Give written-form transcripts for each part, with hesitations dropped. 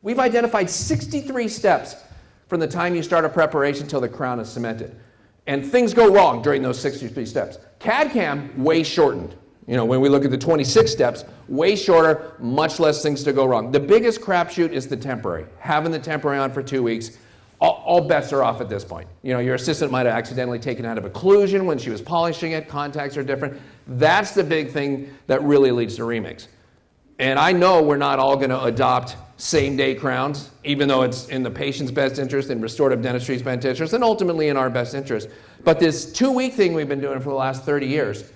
We've identified 63 steps from the time you start a preparation till the crown is cemented. And things go wrong during those 63 steps. CAD-CAM, way shortened. You know, when we look at the 26 steps, way shorter, much less things to go wrong. The biggest crapshoot is the temporary. Having the temporary on for 2 weeks, all bets are off at this point. You know, your assistant might have accidentally taken out of occlusion when she was polishing it, contacts are different. That's the big thing that really leads to remakes. And I know we're not all going to adopt same-day crowns, even though it's in the patient's best interest, in restorative dentistry's best interest, and ultimately in our best interest. But this 2-week thing we've been doing for the last 30 years,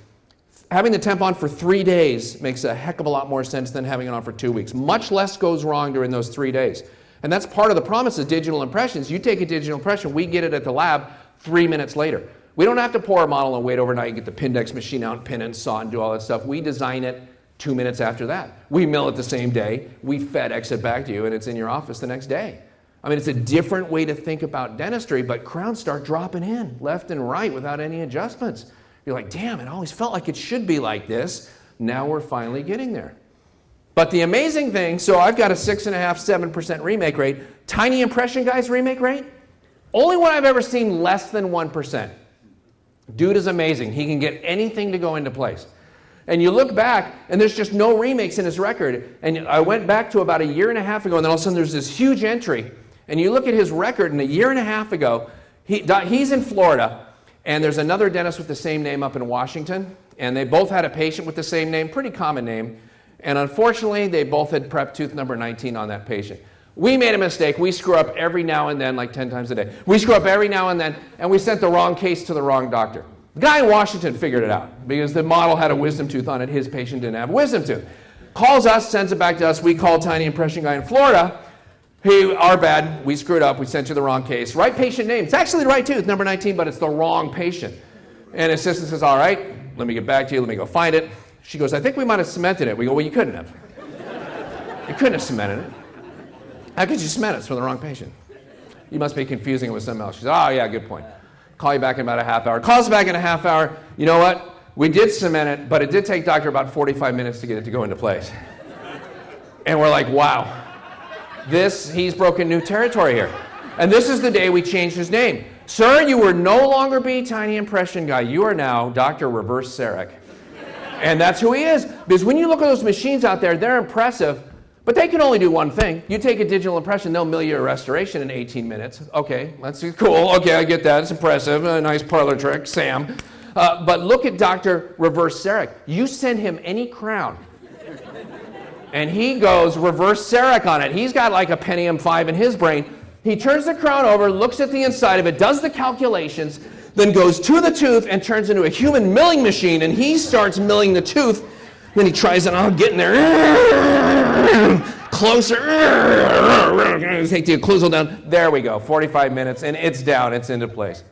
having the temp on for 3 days makes a heck of a lot more sense than having it on for 2 weeks. Much less goes wrong during those 3 days. And that's part of the promise of digital impressions. You take a digital impression, we get it at the lab 3 minutes later. We don't have to pour a model and wait overnight and get the Pindex machine out, pin and saw and do all that stuff. We design it 2 minutes after that. We mill it the same day, we FedEx it back to you, and it's in your office the next day. I mean, it's a different way to think about dentistry, but crowns start dropping in left and right without any adjustments. You're like, damn, it always felt like it should be like this. Now we're finally getting there. But the amazing thing, so I've got a 6.5%, 7% remake rate. Tiny impression guy's remake rate? Only one I've ever seen less than 1%. Dude is amazing. He can get anything to go into place. And you look back, and there's just no remakes in his record. And I went back to about 1.5 years ago, and then all of a sudden there's this huge entry. And you look at his record, and 1.5 years ago, he's in Florida, and there's another dentist with the same name up in Washington, and they both had a patient with the same name, pretty common name. And unfortunately, they both had prep tooth number 19 on that patient. We made a mistake. We screw up every now and then, like 10 times a day. We screw up every now and then, and we sent the wrong case to the wrong doctor. The guy in Washington figured it out because the model had a wisdom tooth on it. His patient didn't have a wisdom tooth. Calls us, sends it back to us. We call tiny impression guy in Florida. Hey, our bad. We screwed up. We sent you the wrong case. Right patient name. It's actually the right tooth, number 19, but it's the wrong patient. And assistant says, all right, let me get back to you. Let me go find it. She goes, I think we might have cemented it. We go, well, you couldn't have. You couldn't have cemented it. How could you cement it? It's for the wrong patient. You must be confusing it with something else. She says, oh, yeah, good point. Call you back in about a half hour. Calls back in a half hour. You know what? We did cement it, but it did take doctor about 45 minutes to get it to go into place. And we're like, wow. He's broken new territory here. And this is the day we changed his name. Sir, you will no longer be tiny impression guy. You are now Dr. Reverse Sarek. And that's who he is. Because when you look at those machines out there, they're impressive, but they can only do one thing. You take a digital impression, they'll mill you a restoration in 18 minutes. Okay, that's cool. Okay, I get that. It's impressive. A nice parlor trick, Sam. But look at Dr. Reverse Sarek. You send him any crown, and he goes Reverse Sarek on it. He's got like a Pentium 5 in his brain. He turns the crown over, looks at the inside of it, does the calculations, then goes to the tooth and turns into a human milling machine, and he starts milling the tooth. Then he tries it, get in there, closer, take the occlusal down. There we go, 45 minutes, and it's down, it's into place.